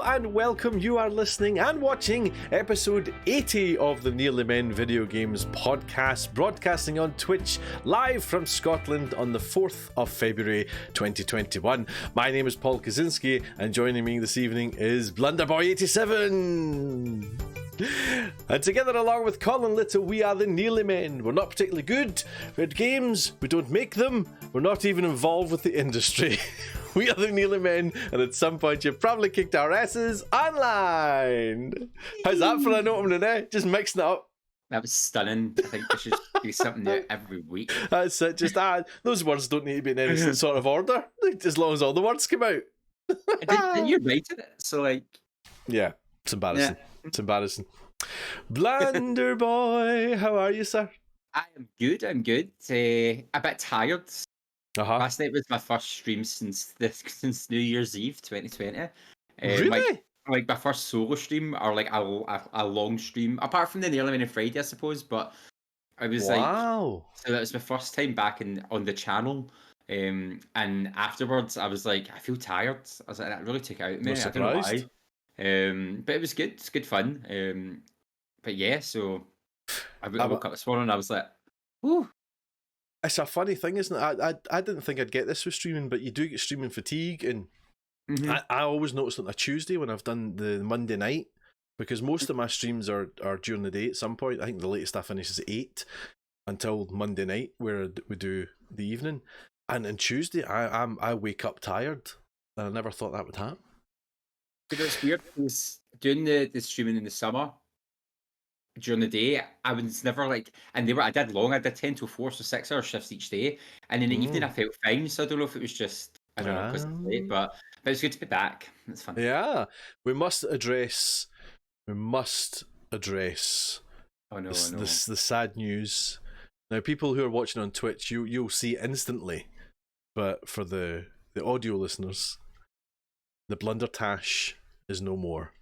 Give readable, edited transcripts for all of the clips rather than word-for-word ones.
and welcome. You are listening and watching episode 80 of the Nearly Men Video Games podcast, broadcasting on Twitch live from Scotland on the 4th of February 2021. My name is Paul Kaczynski, and joining me this evening is Blunderboy87. And together, along with Colin Little, we are the Nearly Men. We're not particularly good at games, we don't make them, we're not even involved with the industry. We are the Nearly Men, and at some point you've probably kicked our asses online. How's that for an opening, eh? Just mixing it up. That was stunning. I think we should do something new every week. That's it. Just those words don't need to be in any sort of order, as long as all the words come out. Didn't you write it? So, like... Yeah, it's embarrassing. Yeah. It's embarrassing. Blunder boy, how are you, sir? I am good. I'm good. A bit tired. Last night was my first stream since New Year's Eve 2020. Really? Like my first solo stream, or like a long stream, apart from the Nearly Men on Friday, I suppose. But I was wow. So that was my first time back on the channel. And afterwards, I was like, I feel tired. I was like, that really took it out of me. No surprised. I don't know why. But it was good. It's good fun. But yeah, so I woke up this morning and I was like, ooh. It's a funny thing, isn't it? I didn't think I'd get this with streaming, but you do get streaming fatigue, and I always notice on a Tuesday when I've done the Monday night, because most of my streams are during the day at some point. I think the latest I finish is 8 until Monday night, where we do the evening. And on Tuesday, I wake up tired, and I never thought that would happen. But it's weird, because doing the streaming in the summer, during the day, I was never like, and I did 10 to 4, so 6 hour shifts each day, and in the evening I felt fine. So I don't know if it was just, I don't know, because it's late, but it's good to be back. It's fun. Yeah, we must address the sad news. Now, people who are watching on Twitch, you'll see instantly, but for the audio listeners, the Blundertash is no more.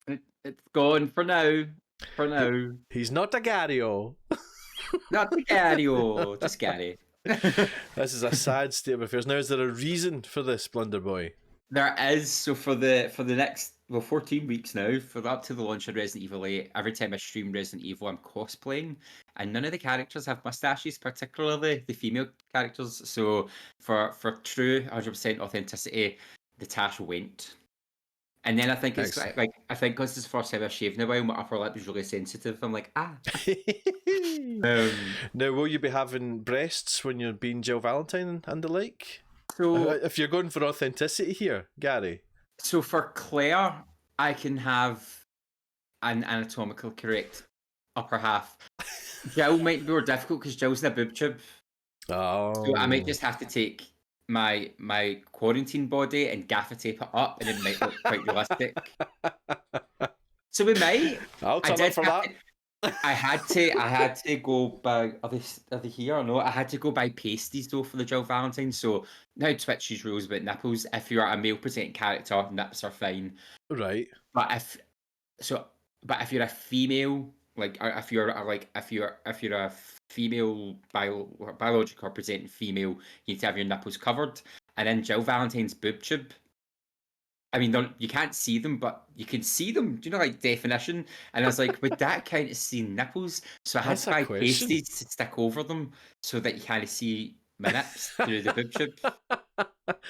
It's gone for now. For now. He's not a Gario. Not a Gario, just Gary. This is a sad state of affairs. Now, is there a reason for this, Blunder Boy? There is. So for the next 14 weeks now, up to the launch of Resident Evil 8, every time I stream Resident Evil, I'm cosplaying, and none of the characters have mustaches, particularly the female characters. So for true 100% authenticity, the Tash went. And then I think it's like, I think because it's the first time I've shaved in a while, my upper lip is really sensitive. I'm like, Now, will you be having breasts when you're being Jill Valentine and the like? So, if you're going for authenticity here, Gary. So for Claire, I can have an anatomically correct upper half. Jill might be more difficult because Jill's in a boob tube. Oh. So I might just have to take my quarantine body and gaffer tape it up, and it might look quite realistic. So we might. I'll turn up for that. I had to go by are they here or no? I had to go by pasties though for the Jill Valentine. So now Twitch uses rules about nipples. If you're a male presenting character, nips are fine. Right. But if you're a female, like if you're a female biological presenting female, you need to have your nipples covered. And in Jill Valentine's boob tube, I mean, you can't see them, but you can see them. Do you know, like, definition? And I was like, would that count as seeing nipples? So I had to buy pasties to stick over them so that you can't see my nips through the boob tube.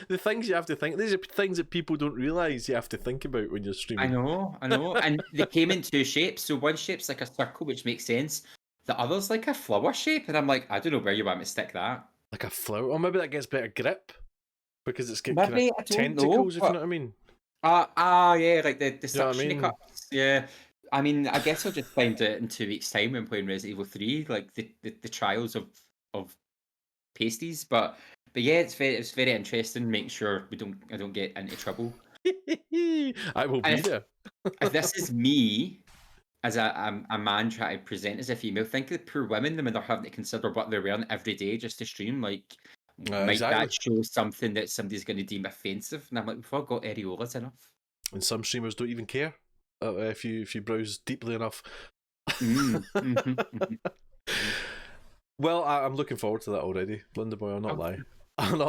The things you have to think. These are things that people don't realise you have to think about when you're streaming. I know. And they came in 2 shapes. So one shape's like a circle, which makes sense. The other's like a flower shape. And I'm like, I don't know where you want me to stick that. Like a flower? Or maybe that gets better grip. Because it's got kind of tentacles, if you know what I mean. Yeah, like the suction cups. Yeah. I mean, I guess I'll just find it in 2 weeks' time when playing Resident Evil 3, like the trials of pasties. But yeah, it's very interesting. Make sure I don't get into trouble. I will be there. If this is me as a man trying to present as a female, think of the poor women when they're having to consider what they're wearing every day just to stream. Like, might that show something that somebody's going to deem offensive? And I'm like, we've all got areolas enough. And some streamers don't even care if you browse deeply enough. Mm-hmm. Well, I'm looking forward to that already, Blunder Boy. I'll not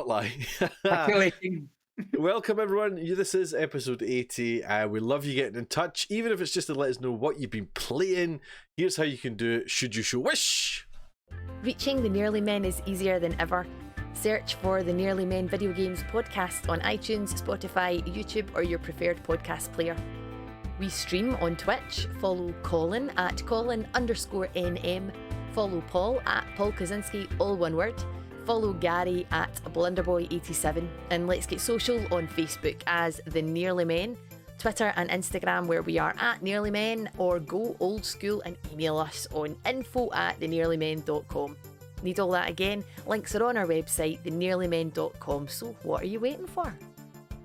lie. I feel like Welcome, everyone. This is episode 80. We love you getting in touch, even if it's just to let us know what you've been playing. Here's how you can do it, should you so wish. Reaching the Nearly Men is easier than ever. Search for the Nearly Men Video Games podcast on iTunes, Spotify, YouTube, or your preferred podcast player. We stream on Twitch. Follow Colin at Colin_NM. Follow Paul at Paul Kaczynski, all one word. Follow Gary at Blunderboy87. And let's get social on Facebook as The Nearly Men, Twitter and Instagram where we are at Nearly Men, or go old school and email us on info@thenearlymen.com. Need all that again? Links are on our website, thenearlymen.com. So what are you waiting for?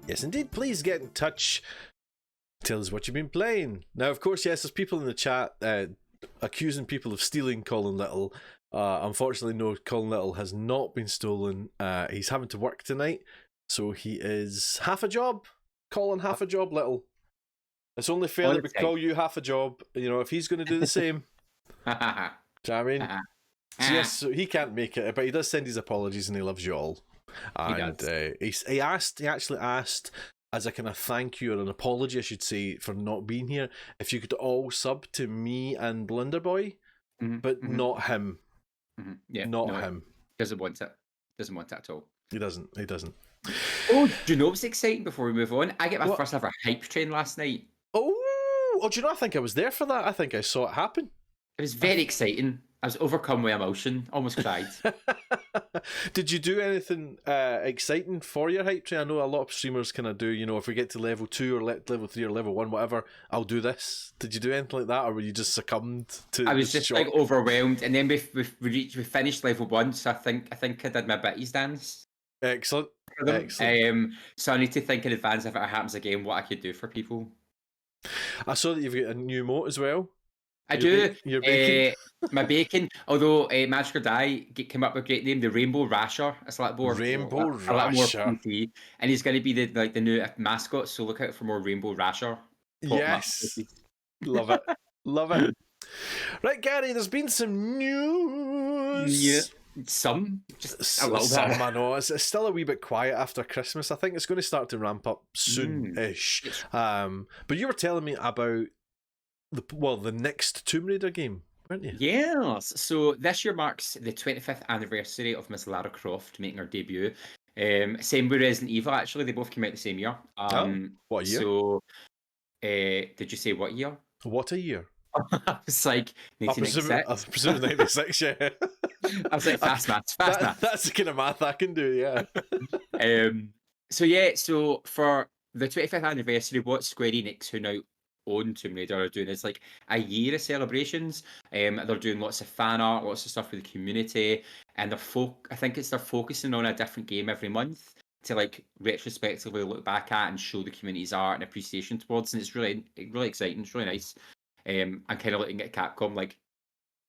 Yes, indeed. Please get in touch. Tell us what you've been playing. Now, of course, yes, there's people in the chat accusing people of stealing Colin Little. Unfortunately, no, Colin Little has not been stolen. He's having to work tonight, so he is half a job. Colin, half a job, Little. It's only fair that we call you half a job. You know, if he's going to do the same. Do you know what I mean? So yes, so he can't make it, but he does send his apologies and he loves you all. And he actually asked, as a kind of thank you or an apology, I should say, for not being here, if you could all sub to me and Blunderboy, but not him. Yeah, not him. Doesn't want it. Doesn't want it at all. He doesn't. Oh, do you know what's exciting before we move on? I get my first ever hype train last night. Oh, do you know, I think I was there for that. I think I saw it happen. It was very exciting. I was overcome with emotion, almost cried. Did you do anything exciting for your hype train? I know a lot of streamers kind of do, you know, if we get to level 2 or level 3 or level 1, whatever, I'll do this. Did you do anything like that, or were you just succumbed to? I was just like overwhelmed, and then we finished level 1, so I think I did my bitties dance. Excellent. So I need to think in advance if it happens again, what I could do for people. I saw that you've got a new emote as well. I do. Your bacon. My bacon. Although Magic or Die came up with a great name, the Rainbow Rasher. It's a lot more Rasher. PC, and he's going to be the new mascot. So look out for more Rainbow Rasher. Yes, love it, love it. Right, Gary. There's been some news. Yeah. Just a little bit. I know it's still a wee bit quiet after Christmas. I think it's going to start to ramp up soon-ish. But you were telling me about the next Tomb Raider game, weren't you? Yes. So this year marks the 25th anniversary of Miss Lara Croft making her debut. Same with Resident Evil, actually. They both came out the same year. What year? So, did you say what year? What a year. I was like 1996. I presume 96, yeah. I was like, fast maths. That's the kind of math I can do, yeah. So for the 25th anniversary, what Square Enix, who now own Tomb Raider, are doing is like a year of celebrations. They're doing lots of fan art, lots of stuff with the community, and I think they're focusing on a different game every month to like retrospectively look back at and show the community's art and appreciation towards, and it's really exciting. It's really nice. I'm kind of looking at Capcom like,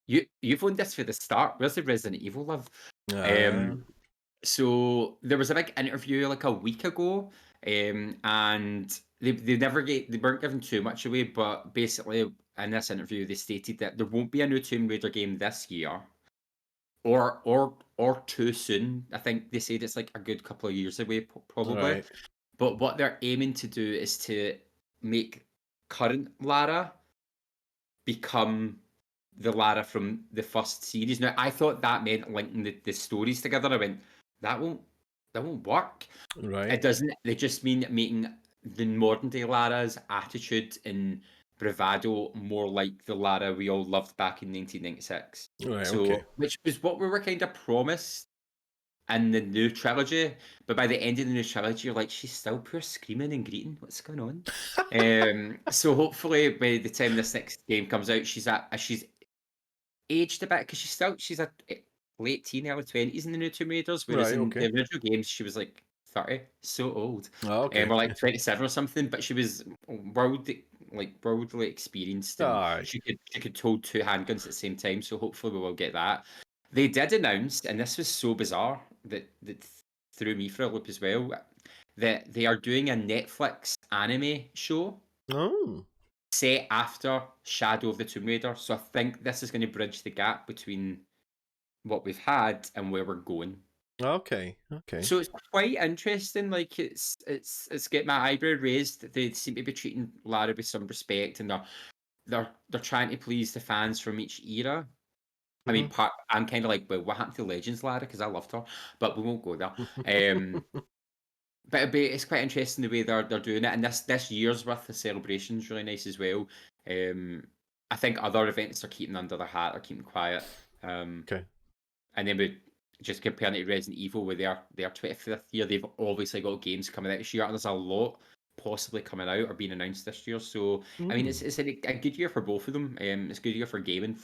you've owned this for the start. Where's the Resident Evil love? So there was a big interview like a week ago, and they weren't giving too much away, but basically in this interview they stated that there won't be a new Tomb Raider game this year, or too soon. I think they said it's like a good couple of years away, probably. Right. But what they're aiming to do is to make current Lara become the Lara from the first series. Now, I thought that meant linking the stories together. I went, that won't work. Right. It doesn't. They just mean making the modern day Lara's attitude and bravado more like the Lara we all loved back in 1996. Right. So, okay. Which was what we were kind of promised in the new trilogy, but by the end of the new trilogy, you're like, she's still pure screaming and greeting. What's going on? So hopefully by the time this next game comes out, she's aged a bit, because she's a late teen, early 20s in the new Tomb Raiders, whereas in the original games she was like 30, so old. Or like 27 or something, but she was worldly experienced. And she could hold 2 handguns at the same time, so hopefully we will get that. They did announce, and this was so bizarre that threw me for a loop as well, that they are doing a Netflix anime show set after Shadow of the Tomb Raider. So I think this is going to bridge the gap between what we've had and where we're going. Okay. So it's quite interesting. Like it's get my eyebrow raised. They seem to be treating Lara with some respect, and they're trying to please the fans from each era. I mean, I'm kind of like, well, what happened to Legends Lara? Because I loved her, but we won't go there. But it's quite interesting the way they're doing it, and this year's worth of celebration's really nice as well. I think other events are keeping under their hat, are keeping quiet. Okay. And then we just comparing it to Resident Evil with their 25th year, they've obviously got games coming out this year, and there's a lot possibly coming out or being announced this year. So I mean, it's a good year for both of them. It's a good year for gaming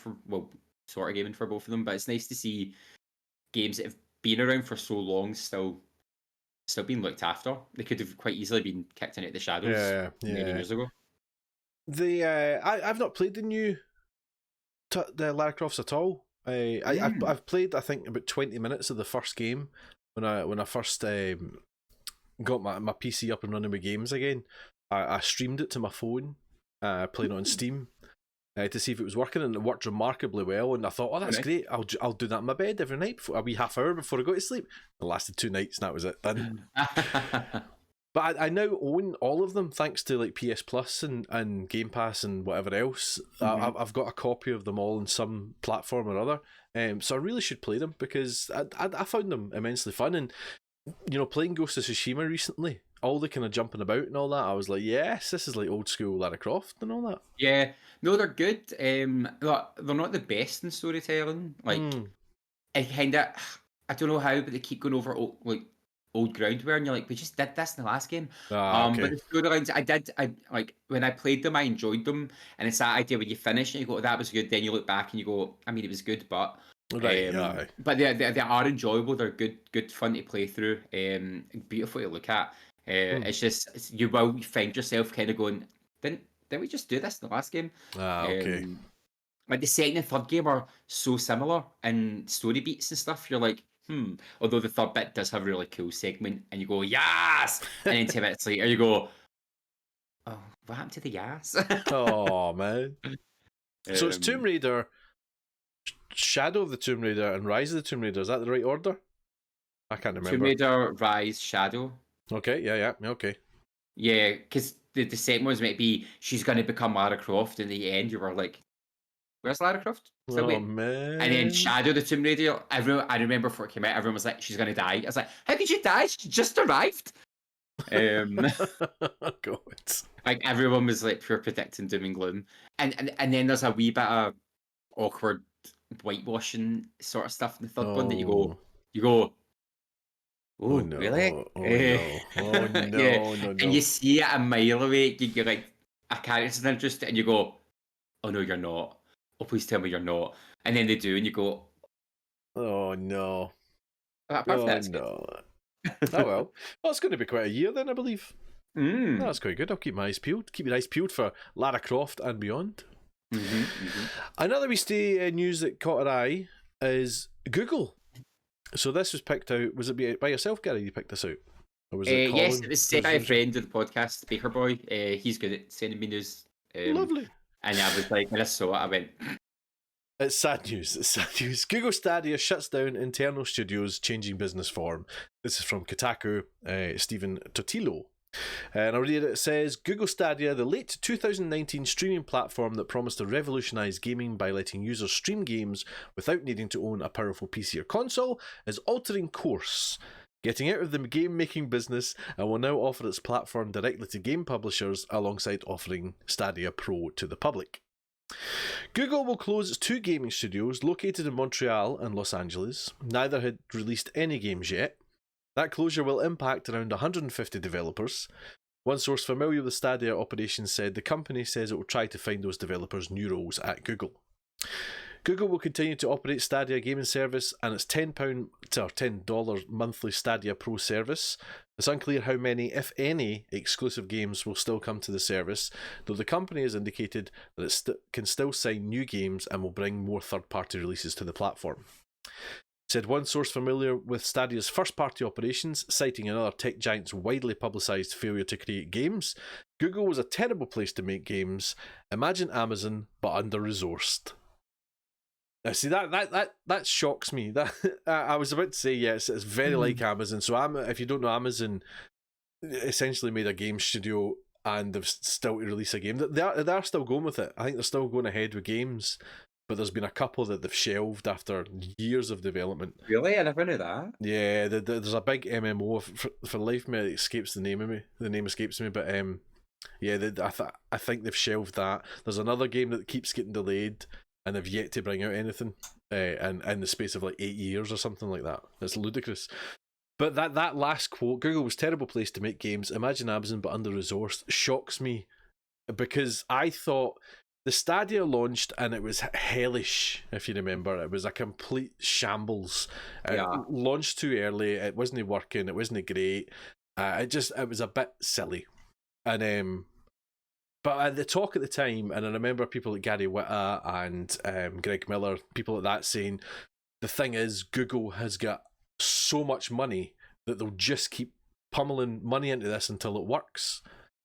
sort of gaming for both of them, but it's nice to see games that have been around for so long still being looked after. They could have quite easily been kicked into the shadows many years ago. I've not played the new the Lara Crofts at all. I've played, I think, about 20 minutes of the first game when I first got my PC up and running with games again. I streamed it to my phone, playing it on Steam, to see if it was working, and it worked remarkably well. And I thought, oh, that's great. I'll do that in my bed every night, a wee half hour before I go to sleep. It lasted 2 nights, and that was it. Done. But I now own all of them thanks to like PS Plus and Game Pass and whatever else. I've got a copy of them all in some platform or other. So I really should play them because I found them immensely fun. And playing Ghost of Tsushima recently, all the kind of jumping about and all that, I was like, yes, this is like old school Lara Croft and all that. Yeah, no, they're good. They're not the best in storytelling. Like, I kind of, I don't know how, but they keep going over old ground where, and you're like, we just did this in the last game. Okay. But the storylines, I like when I played them, I enjoyed them, and it's that idea when you finish and you go, oh, that was good. Then you look back and you go, I mean, it was good, but but they are enjoyable. They're good fun to play through. Beautiful to look at. It's just you will find yourself kind of going, didn't we just do this in the last game? Okay. Like the second and third game are so similar in story beats and stuff. You're like, Although the third bit does have a really cool segment, and you go, yes! And then 10 minutes later, you go, oh, what happened to the yes? Oh, man. So it's Tomb Raider, Shadow of the Tomb Raider, and Rise of the Tomb Raider. Is that the right order? I can't remember. Tomb Raider, Rise, Shadow. Okay, yeah, okay. Yeah, because the second ones might be, she's going to become Lara Croft. In the end, you were like, where's Lara Croft? Man. And then Shadow the Tomb Raider, I remember before it came out, everyone was like, she's going to die. I was like, how could she die? She just arrived. God. Like, everyone was like pure predicting doom and gloom. And then there's a wee bit of awkward whitewashing sort of stuff in the third one that you go, oh, no. really? Oh, no. No. And you see it a mile away, you're like, a character's interested, and you go, oh, no, you're not. Oh, please tell me you're not. And then they do, and you go, oh, no. Oh, no. Oh, well, it's going to be quite a year then, I believe. That's quite good. I'll keep my eyes peeled. Keep your eyes peeled for Lara Croft and beyond. Another wee news that caught our eye is Google. So this was picked out. Was it by yourself, Gary? You picked this out? Or was it Colin? Yes, it was sent by a friend of the podcast, Baker Boy. He's good at sending me news. Lovely. And I was like, when I saw it, I went, It's sad news. Google Stadia shuts down internal studios, changing business form. This is from Kotaku, Stephen Totilo. And I'll read it. It says, Google Stadia, the late 2019 streaming platform that promised to revolutionise gaming by letting users stream games without needing to own a powerful PC or console, is altering course, getting out of the game-making business, and will now offer its platform directly to game publishers alongside offering Stadia Pro to the public. Google will close its 2 gaming studios located in Montreal and Los Angeles. Neither had released any games yet. That closure will impact around 150 developers. One source familiar with Stadia operations said the company says it will try to find those developers new roles at Google. Google will continue to operate Stadia gaming service and its $10 monthly Stadia Pro service. It's unclear how many, if any, exclusive games will still come to the service, though the company has indicated that it can still sign new games and will bring more third-party releases to the platform. Said one source familiar with Stadia's first-party operations, citing another tech giant's widely publicised failure to create games. Google was a terrible place to make games. Imagine Amazon, but under-resourced. See that shocks me. That I was about to say yes, it's very like Amazon. So if you don't know, Amazon essentially made a game studio and they've still to release a game. They are still going with it. I think they're still going ahead with games, but there's been a couple that they've shelved after years of development. Really, I never knew that. Yeah, there's a big MMO for life me it escapes the name of me. The name escapes me, but yeah, I think they've shelved that. There's another game that keeps getting delayed, and they've yet to bring out anything, and in the space of like 8 years or something like that. It's ludicrous. But that last quote, Google was a terrible place to make games. Imagine Amazon but under-resourced, shocks me, because I thought the Stadia launched and it was hellish, if you remember. It was a complete shambles. It launched too early, it wasn't working, it wasn't great. It was a bit silly. And but at the talk at the time, and I remember people like Gary Whitta and Greg Miller, people like that saying, the thing is, Google has got so much money that they'll just keep pummeling money into this until it works.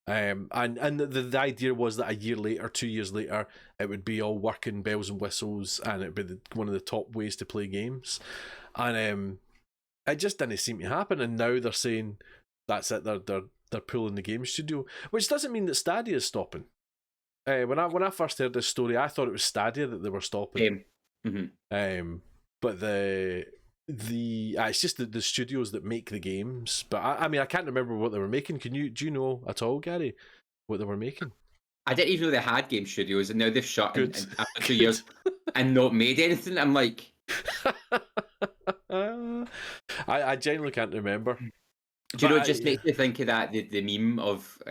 And the idea was that a year later, 2 years later, it would be all working bells and whistles, and it'd be one of the top ways to play games. And it just didn't seem to happen. And now they're saying that's it. They're pulling the game studio, which doesn't mean that Stadia is stopping. When I first heard this story, I thought it was Stadia that they were stopping. But it's just the studios that make the games. But I mean, I can't remember what they were making. Do you know at all, Gary, what they were making? I didn't even know they had game studios, and now they've shut in after 2 years and not made anything. I'm like, I genuinely can't remember. Do you know? It just makes me think of that the meme of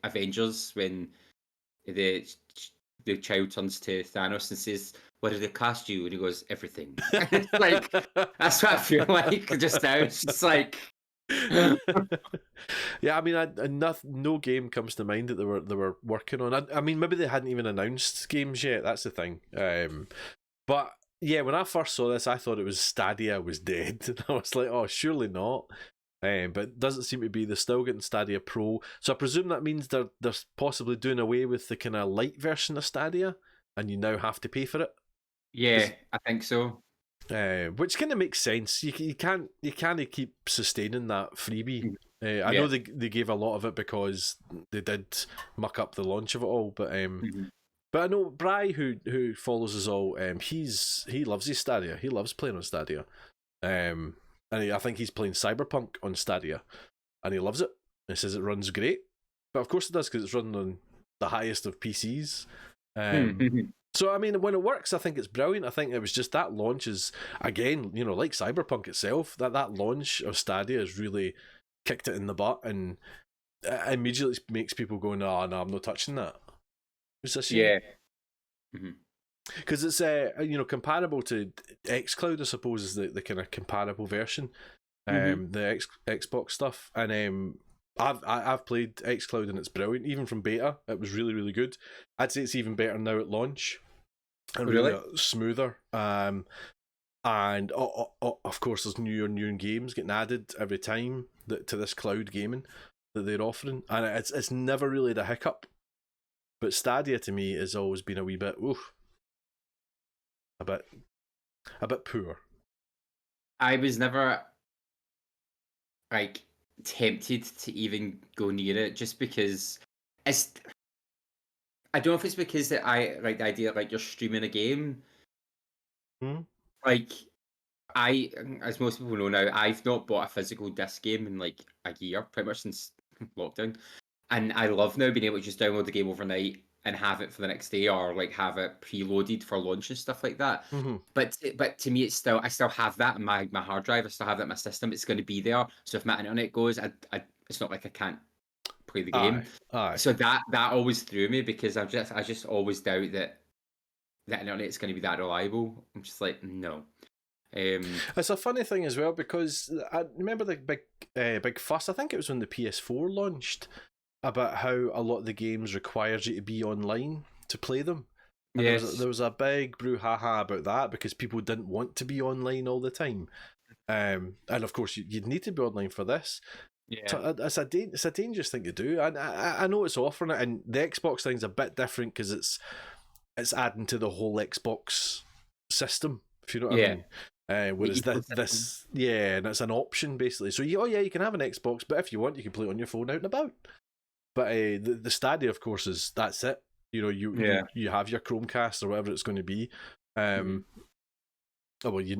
Avengers when the child turns to Thanos and says, "What did they cost you?" And he goes, "Everything." It's like, that's what I feel like just now. It's just like, yeah. I mean, no game comes to mind that they were working on. I mean, maybe they hadn't even announced games yet. That's the thing. But yeah, when I first saw this, I thought it was Stadia was dead. And I was like, oh, surely not. But it doesn't seem to be. They're still getting Stadia Pro, so I presume that means they're possibly doing away with the kind of light version of Stadia, and you now have to pay for it. Yeah, I think so. Which kind of makes sense. You can't keep sustaining that freebie. I know they gave a lot of it because they did muck up the launch of it all, but but I know Bry, who follows us all, he loves his Stadia. He loves playing on Stadia. And I think he's playing Cyberpunk on Stadia, and he loves it. He says it runs great, but of course it does because it's running on the highest of PCs. So I mean, when it works, I think it's brilliant. I think it was just that launch is, again, like Cyberpunk itself. That launch of Stadia has really kicked it in the butt, and it immediately makes people go, "No, I'm not touching that." It's a shame. Yeah. Because it's comparable to xCloud, I suppose, is the kind of comparable version, the Xbox stuff, and I've played xCloud and it's brilliant. Even from beta, it was really, really good. I'd say it's even better now at launch, and really smoother. And of course, there's new games getting added every time to this cloud gaming that they're offering, and it's never really the hiccup. But Stadia to me has always been a wee bit a bit poor. I was never like tempted to even go near it, just because it's. I don't know if it's because that I like the idea of like you're streaming a game. Like as most people know now, I've not bought a physical disc game in like a year, pretty much since lockdown, and I love now being able to just download the game overnight and have it for the next day, or like have it preloaded for launch and stuff like that. But to me, I still have that in my hard drive. I still have that in my system. It's going to be there. So if my internet goes, it's not like I can't play the game. So that always threw me, because I just always doubt that the internet is going to be that reliable. I'm just like, no. It's a funny thing as well, because I remember the big fuss. I think it was when the PS4 launched, about how a lot of the games requires you to be online to play them. And there was a big brouhaha about that, because people didn't want to be online all the time. And of course, you'd need to be online for this. Yeah. So it's a dangerous thing to do. I know it's offering it, and the Xbox thing's a bit different because it's adding to the whole Xbox system, if you know what I mean. Whereas this, and it's an option basically. So you can have an Xbox, but if you want, you can play it on your phone out and about. But the Stadia, of course, that's it. You know, you have your Chromecast or whatever it's going to be. Oh well, you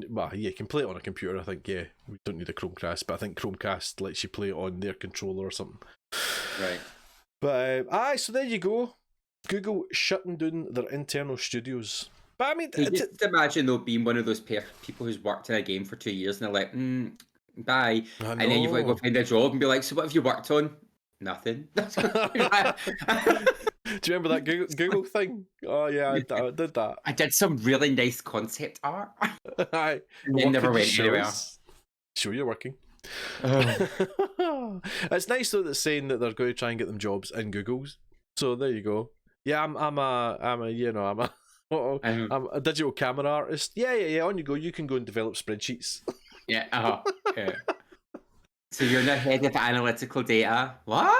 can play it on a computer. I think we don't need a Chromecast, but I think Chromecast lets you play it on their controller or something. Right. But so there you go. Google shutting down their internal studios. But I mean, just imagine though being one of those people who's worked in a game for 2 years and they're like, bye, and then you've got to go find a job and be like, so what have you worked on? Nothing. Do you remember that Google thing? Oh yeah, I did that. I did some really nice concept art. And then never went anywhere. Sure, you're working. It's nice though that's saying that they're going to try and get them jobs in Google's. So there you go. Yeah, I'm a digital camera artist. Yeah. On you go. You can go and develop spreadsheets. Yeah. So you're the head of analytical data. What?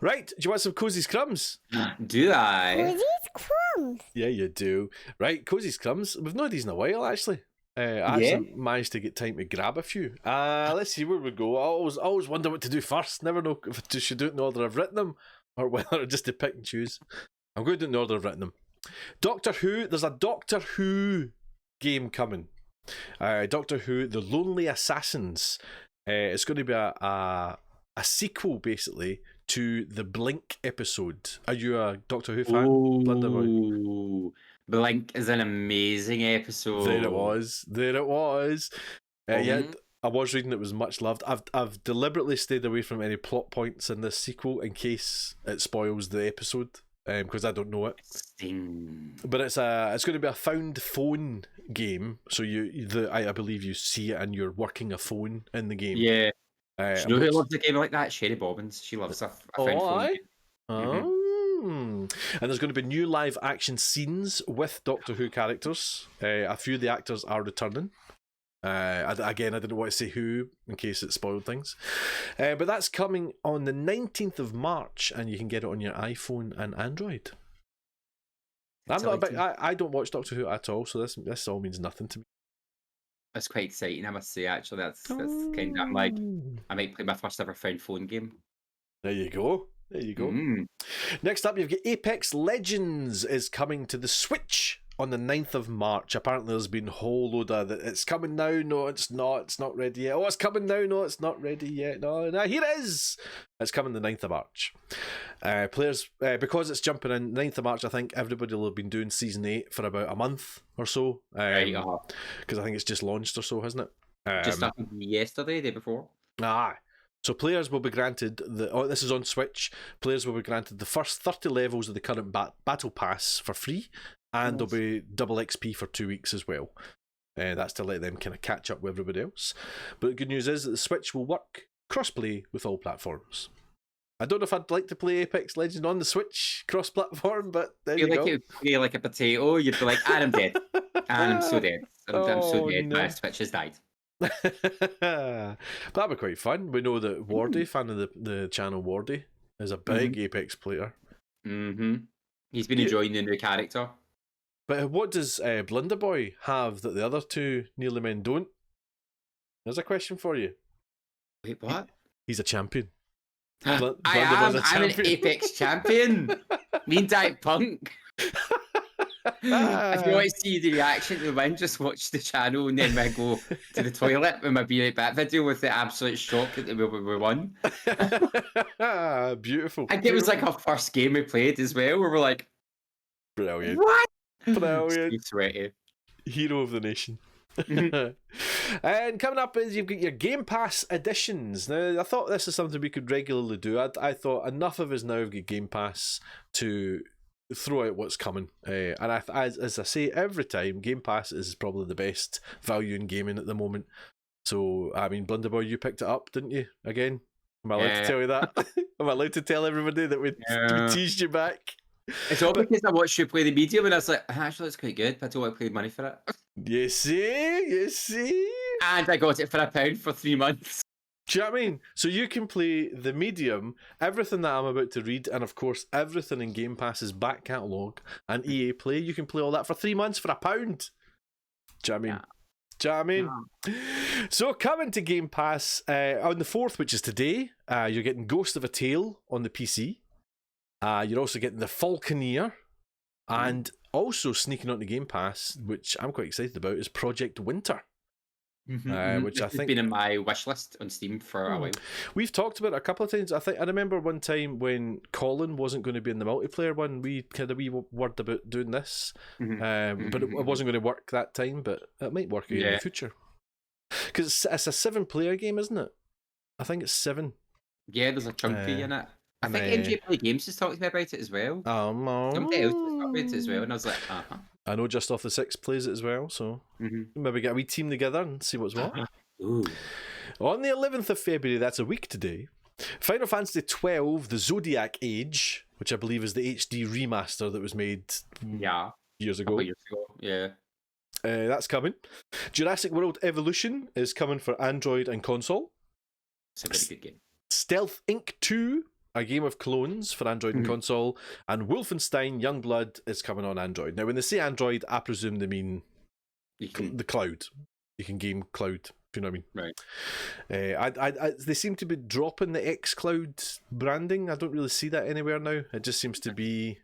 Right. Do you want some Cozy's Crumbs? Do I? Cozy's Crumbs. Yeah, you do. Right, Cozy's Crumbs. We've not had these in a while, actually. I actually managed to get time to grab a few. Let's see where we go. I always wonder what to do first. Never know if I should do it in the order I've written them or whether just to pick and choose. I'm going to do it in the order I've written them. Doctor Who. There's a Doctor Who game coming. Doctor Who, The Lonely Assassins. It's going to be a sequel, basically, to the Blink episode. Are you a Doctor Who fan, Blunderboy? Blink is an amazing episode. There it was. Yeah, I was reading it was much loved. I've deliberately stayed away from any plot points in this sequel in case it spoils the episode. Because I don't know it. But it's going to be a found phone game. So I believe you see it and you're working a phone in the game. Yeah. Do you know who loves a game like that? Sherry Bobbins. She loves a found phone game. And there's going to be new live action scenes with Doctor Who characters. A few of the actors are returning. I didn't want to say who in case it spoiled things, but that's coming on the 19th of March, and you can get it on your iPhone and Android. I don't watch Doctor Who at all, so this all means nothing to me. That's quite exciting, I must say. Actually, that's kind of like I might play my first ever found phone game. There you go. Next up, you've got Apex Legends is coming to the Switch on the 9th of March. Apparently there's been a whole load of that. It's coming now. No, it's not ready yet. Oh, it's coming now. No, it's not ready yet. No, here it is. It's coming the 9th of March. Players, because it's jumping in 9th of March, I think everybody will have been doing Season 8 for about a month or so. Because I think it's just launched or so, hasn't it? Just happened yesterday, day before. So players will be granted this is on Switch. Players will be granted the first 30 levels of the current Battle Pass for free, and there'll be double XP for 2 weeks as well. That's to let them kind of catch up with everybody else. But the good news is that the Switch will work cross-play with all platforms. I don't know if I'd like to play Apex Legends on the Switch cross-platform, but there you go. You'd play like a potato. You'd be like, and I'm dead. And I'm so dead. I'm so dead. My Switch has died. That'd be quite fun. We know that Wardy, fan of the channel Wardy, is a big Apex player. He's been enjoying the new character. But what does Blunderboy have that the other two Nearly Men don't? There's a question for you. Wait, what? He's a champion. I'm an Apex champion. Me and Dyke Punk. If you want to see the reaction to the win, just watch the channel and then we go to the toilet with my Be Right Back video with the absolute shock that we won. Beautiful. I think it was like our first game we played as well, where we're like, brilliant. What? Brilliant. Sweaty. Hero of the nation. And coming up is you've got your Game Pass editions. Now, I thought this is something we could regularly do. I thought enough of us now have got Game Pass to throw out what's coming. And as I say every time, Game Pass is probably the best value in gaming at the moment. So, I mean, Blunderboy, you picked it up, didn't you? Again? Am I allowed to tell you that? Am I allowed to tell everybody that we teased you back? It's all because I watched you play the medium and I was like, actually, it's quite good, but I don't want to pay money for it. You see? And I got it for £1 for 3 months. Do you know what I mean? So you can play the medium, everything that I'm about to read, and of course everything in Game Pass's back catalogue and EA Play. You can play all that for 3 months for £1. Do you know what I mean? Yeah. Do you know what I mean? Yeah. So coming to Game Pass on the 4th, which is today, you're getting Ghost of a Tale on the PC. You're also getting The Falconeer, and also sneaking onto Game Pass, which I'm quite excited about, is Project Winter. Which I think has been in my wish list on Steam for a while. We've talked about it a couple of times. I remember one time when Colin wasn't going to be in the multiplayer one, we had a wee word about doing this, but it wasn't going to work that time. But it might work in the future because it's a 7-player game, isn't it? I think it's 7. Yeah, there's a chunky in it. I think MJ Play Games has talked to me about it as well. Somebody else has talked about it as well, and I was like, I know Just Off the Six plays it as well, so maybe get a wee team together and see what's what. Ooh. On the 11th of February, that's a week today, Final Fantasy XII, The Zodiac Age, which I believe is the HD remaster that was made years ago. Yeah. That's coming. Jurassic World Evolution is coming for Android and console. It's a very good game. Stealth Inc. 2, a game of clones for Android and console, and Wolfenstein Youngblood is coming on Android. Now, when they say Android, I presume they mean the cloud. You can game cloud, if you know what I mean. Right. They seem to be dropping the xCloud branding. I don't really see that anywhere now. It just seems to be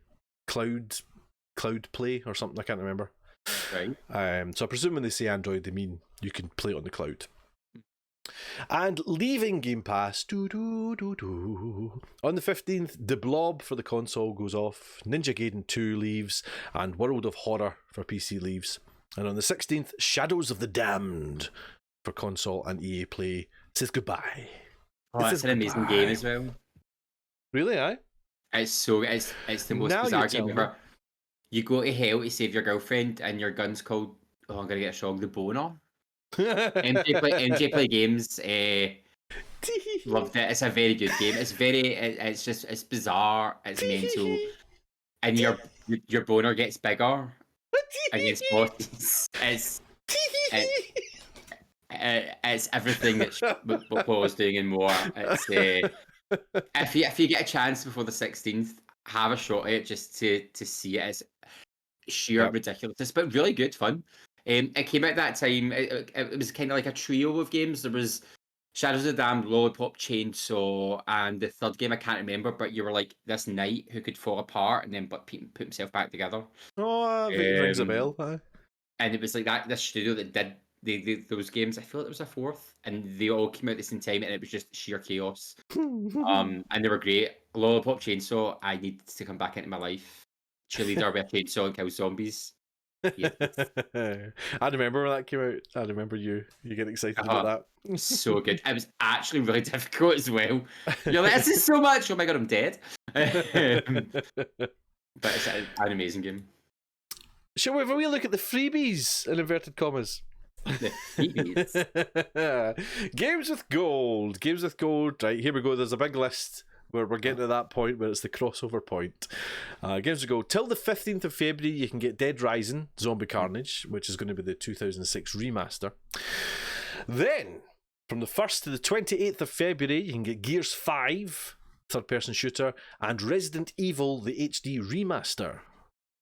cloud play or something. I can't remember. Right. So I presume when they say Android, they mean you can play it on the cloud. And leaving Game Pass, on the 15th, The Blob for the console goes off, Ninja Gaiden 2 leaves, and World of Horror for PC leaves. And on the 16th, Shadows of the Damned for console and EA Play says goodbye. It's an amazing game as well. Really, aye? It's the most bizarre game ever. You go to hell to save your girlfriend, and your gun's called, I'm going to get a shog, the boner. MJ Play Games loved it. It's a very good game. It's bizarre, it's mental, and your boner gets bigger against bosses. It's everything that Paul was doing and more. It's if you get a chance before the 16th, have a shot at it just to see it. It's sheer ridiculousness, but really good fun. It came out that time. It was kind of like a trio of games. There was Shadows of the Damned, Lollipop Chainsaw, and the third game I can't remember. But you were like this knight who could fall apart and then put himself back together. Oh, it rings a bell. And it was like that. This studio that did those games. I feel like there was a fourth, and they all came out at the same time, and it was just sheer chaos. And they were great. Lollipop Chainsaw, I need to come back into my life. Cheerleader with a chainsaw and kill zombies. Yeah. I remember when that came out. I remember you getting excited about that. So good. It was actually really difficult as well. You're like, this is so much. Oh my god, I'm dead. But it's an amazing game. Shall we have a wee look at the freebies in inverted commas? The freebies. Games with gold. Games with gold. Right, here we go. There's a big list. We're getting to that point where it's the crossover point. Games to go. Till the 15th of February, you can get Dead Rising, Zombie Carnage, which is going to be the 2006 remaster. Then, from the 1st to the 28th of February, you can get Gears 5, third-person shooter, and Resident Evil, the HD remaster.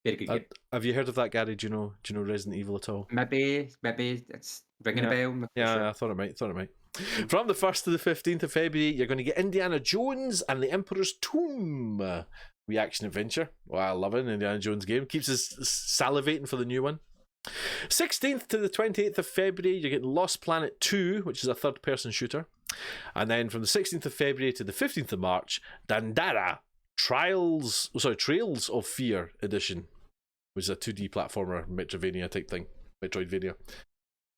Very good game. Have you heard of that, Gary? Do you know Resident Evil at all? Maybe it's ringing a bell. Yeah, sure. I thought it might. From the 1st to the 15th of February, you're going to get Indiana Jones and the Emperor's Tomb. Wee action adventure. Well, I love it. Indiana Jones game. Keeps us salivating for the new one. 16th to the 28th of February, you're getting Lost Planet 2, which is a third-person shooter. And then from the 16th of February to the 15th of March, Dandara Trails of Fear Edition, which is a 2D platformer, Metroidvania type thing. Metroidvania.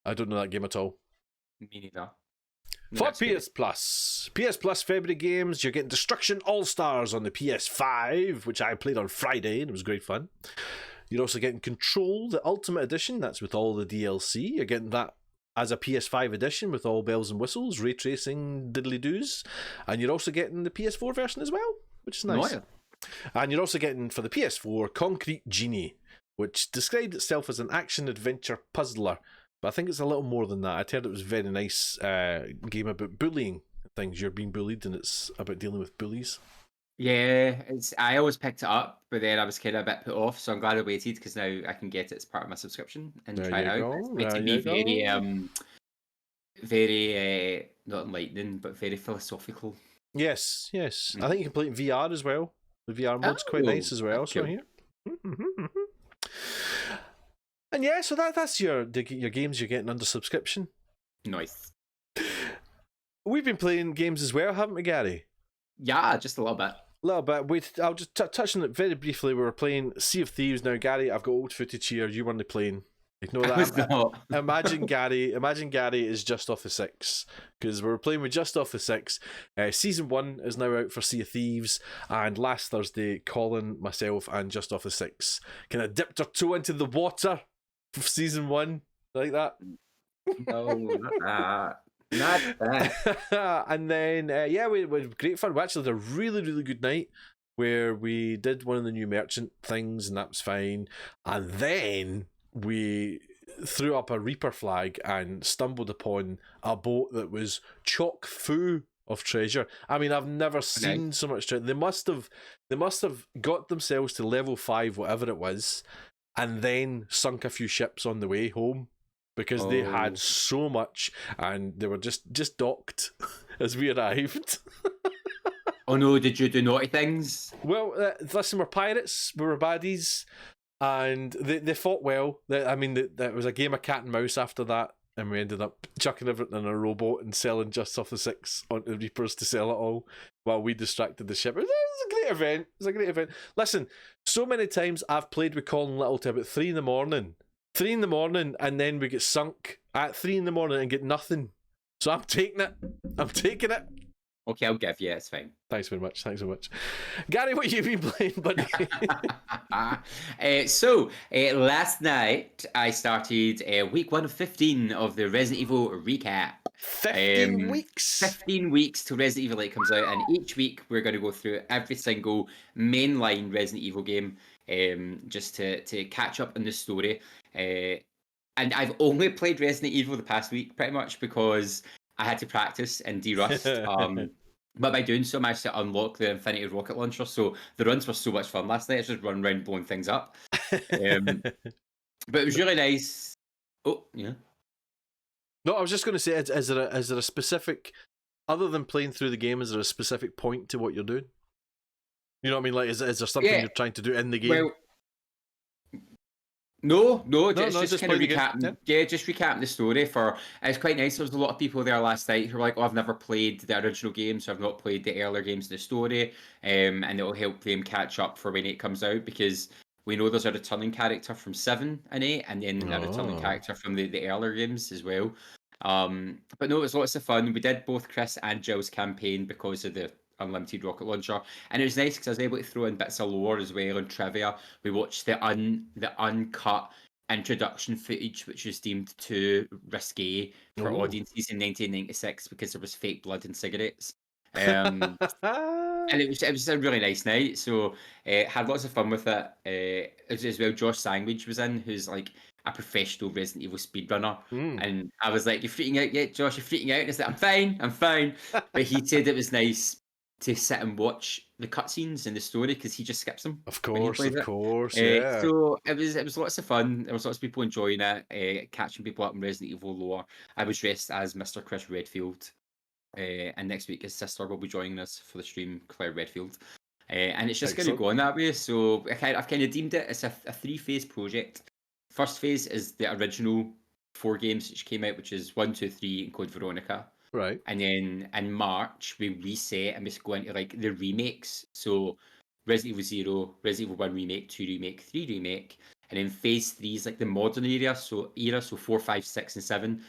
I don't know that game at all. Me neither. For PS Plus. PS Plus February games, you're getting Destruction All-Stars on the PS5, which I played on Friday, and it was great fun. You're also getting Control, the Ultimate Edition, that's with all the DLC. You're getting that as a PS5 edition with all bells and whistles, ray tracing, diddly-doos. And you're also getting the PS4 version as well, which is nice. Oh, yeah. And you're also getting, for the PS4, Concrete Genie, which described itself as an action-adventure puzzler. But I think it's a little more than that. I heard it was a very nice game about bullying things. You're being bullied, and it's about dealing with bullies. Yeah, I always picked it up, but then I was kind of a bit put off, so I'm glad I waited because now I can get it as part of my subscription and There try it you out. go. It's meant There to be you very not enlightening, but very philosophical. Yes. I think you can play it in VR as well. The VR mode's quite nice as well. So cool. here. And yeah, so that's your games you're getting under subscription. Nice. We've been playing games as well, haven't we, Gary? Yeah, just a little bit. I'll just touch on it very briefly. We were playing Sea of Thieves. Now, Gary, I've got old footage here. You weren't playing. Ignore that. Imagine Gary is just off the 6, because we were playing with just off the 6. Season 1 is now out for Sea of Thieves, and last Thursday, Colin, myself, and just off the 6 kind of dipped our toe into the water for Season 1, like that. No, not that. And then we had great fun. We actually had a really, really good night where we did one of the new merchant things, and that was fine. And then we threw up a Reaper flag and stumbled upon a boat that was chock full of treasure. I mean, I've never seen so much treasure. They must have got themselves to level 5, whatever it was, and then sunk a few ships on the way home, because they had so much, and they were just docked as we arrived. Oh no, did you do naughty things? Well, listen, we're pirates, we were baddies, and they fought well. There was a game of cat and mouse after that, and we ended up chucking everything in a rowboat and selling just off the 6 onto Reapers to sell it all, while we distracted the ship. It was a great event. It was a great event. Listen, so many times I've played with Colin Little to about 3 in the morning, and then we get sunk at 3 in the morning and get nothing. So I'm taking it. Okay, I'll give you. It's fine. Thanks very much. Gary, what have you been playing, buddy? Last night I started week 1 of 15 of the Resident Evil recap. 15 weeks? 15 weeks till Resident Evil 8 comes out, and each week we're going to go through every single mainline Resident Evil game, just to catch up on the story. And I've only played Resident Evil the past week, pretty much, because I had to practice and de-rust. But by doing so, I managed to unlock the Infinity Rocket Launcher. So the runs were so much fun last night. I just run around blowing things up. But it was really nice. Oh, yeah. No, I was just going to say, is there a specific, other than playing through the game, is there a specific point to what you're doing? You know what I mean? Like, is there something you're trying to do in the game? Well, No, just kind of recapping. Yeah, just recapping the story. It's quite nice. There was a lot of people there last night who were like, "Oh, I've never played the original game, so I've not played the earlier games of the story." And it'll help them catch up for when 8 comes out, because we know there's a returning character from 7 and 8, and then a returning character from the earlier games as well. But no, it was lots of fun. We did both Chris and Jill's campaign because of the unlimited rocket launcher, and it was nice because I was able to throw in bits of lore as well and trivia. We watched the uncut introduction footage, which was deemed too risque for audiences in 1996 because there was fake blood and cigarettes. And it was a really nice night, so had lots of fun with it. As well, Josh Sandwich was in, who's like a professional Resident Evil speedrunner, and I was like, "You're freaking out yet, Josh? You're freaking out?" And I said, I'm fine. But he said it was nice to sit and watch the cutscenes in the story because he just skips them. Of course, yeah. So it was lots of fun. There was lots of people enjoying it, catching people up in Resident Evil lore. I was dressed as Mr. Chris Redfield, and next week his sister will be joining us for the stream, Claire Redfield, and it's just going to go on that way. So I've kind of deemed it as a 3-phase project. First phase is the original 4 games which came out, which is 1, 2, 3, and Code Veronica. Right. And then in March, we reset and we go into like the remakes. So Resident Evil 0, Resident Evil 1 remake, 2 remake, 3 remake. And then phase 3 is like the modern era, so 4, 5, 6, and 7.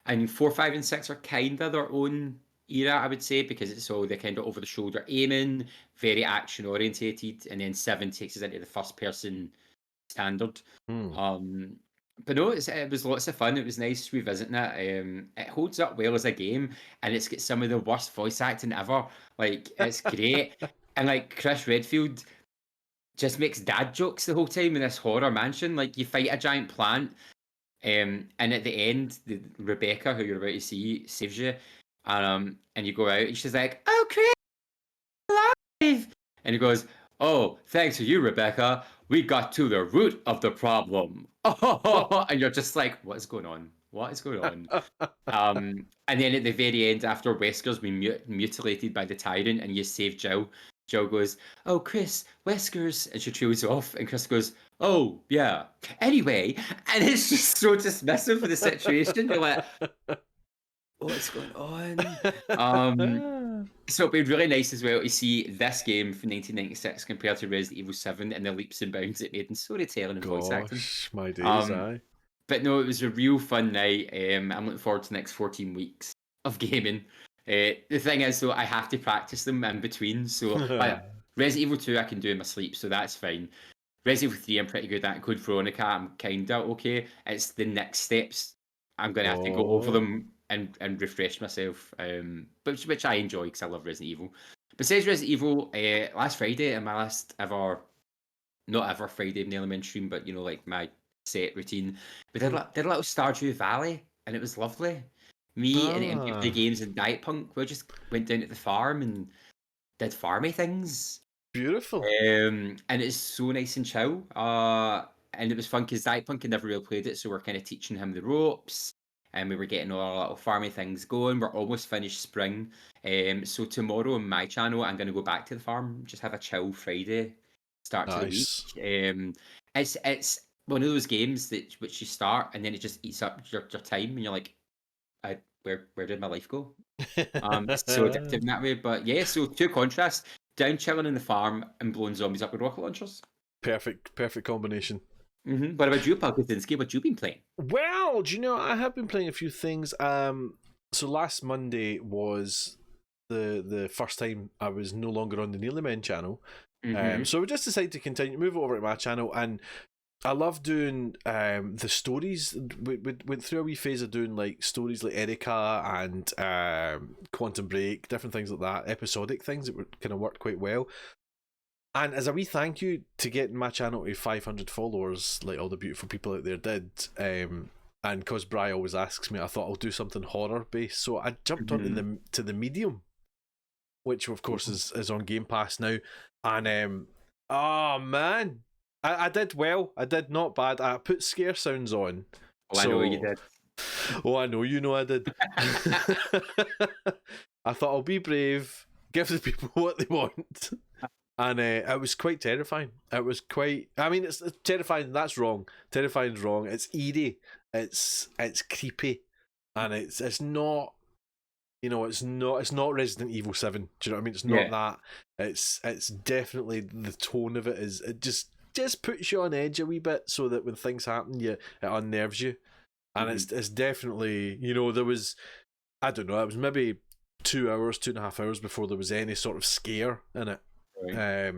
And 4, 5, and 6 are kind of their own era, I would say, because it's all the kind of over the shoulder aiming, very action orientated. And then 7 takes us into the first person standard. But no, it was lots of fun. It was nice revisiting it. It holds up well as a game, and it's got some of the worst voice acting ever. Like, it's great. And like Chris Redfield just makes dad jokes the whole time in this horror mansion. Like, you fight a giant plant, and at the end, Rebecca, who you're about to see, saves you. And you go out, and she's like, "Oh, Chris, alive!" And he goes, "Oh, thanks to you, Rebecca, we got to the root of the problem." And you're just like, "What is going on? What is going on?" And then at the very end, after Wesker's been mutilated by the tyrant, and you save Jill, Jill goes, "Oh, Chris, Wesker's," and she trails off, and Chris goes, "Oh, yeah. Anyway," and it's just so dismissive of the situation. You're like, what's going on? So it'd be really nice as well to see this game from 1996 compared to Resident Evil 7 and the leaps and bounds it made in storytelling and voice acting. Gosh, my days, aye. But no, it was a real fun night. I'm looking forward to the next 14 weeks of gaming. The thing is, though, I have to practice them in between. So Resident Evil 2 I can do in my sleep, so that's fine. Resident Evil 3 I'm pretty good at. Code Veronica I'm kind of okay. It's the next steps. I'm going to have to go over them and refresh myself, which I enjoy because I love Resident Evil. Besides Resident Evil, last Friday, in my last ever, not ever Friday Nearly Men stream, but like my set routine, we did a little Stardew Valley, and it was lovely. Me and MPV Games and Diet Punk, we just went down to the farm and did farmy things. Beautiful. And it's so nice and chill. And it was fun because Diet Punk had never really played it, so we're kind of teaching him the ropes. And we were getting all our little farming things going. We're almost finished spring. So tomorrow on my channel, I'm going to go back to the farm, just have a chill Friday start to the week. It's one of those games which you start and then it just eats up your time, and you're like, where did my life go? It's so addictive in that way. But yeah, so two contrasts: down chilling in the farm and blowing zombies up with rocket launchers. Perfect combination. Mm-hmm. What about you, Palkotinski? What you been playing? Well, do you know, I have been playing a few things. So last Monday was the first time I was no longer on the Nearly Men channel. So we just decided to continue, move over to my channel, and I love doing the stories. We went through a wee phase of doing like stories like Erica and Quantum Break, different things like that, episodic things that would kind of worked quite well. And as a wee thank you to getting my channel to 500 followers, like all the beautiful people out there did, and because Bri always asks me, I thought I'll do something horror based. So I jumped onto the Medium, which of course is on Game Pass now. And oh man, I did well. I did not bad. I put scare sounds on. Oh, I know you did. Oh, I know you know I did. I thought I'll be brave, give the people what they want. And it was quite terrifying. It was quite. I mean, it's terrifying. That's wrong. Terrifying's wrong. It's eerie. It's creepy, and it's not. It's not Resident Evil 7. Do you know what I mean? It's not that. It's definitely the tone of it is. It just puts you on edge a wee bit, so that when things happen, it unnerves you. And it's definitely, there was, I don't know, it was maybe 2.5 hours before there was any sort of scare in it. Right.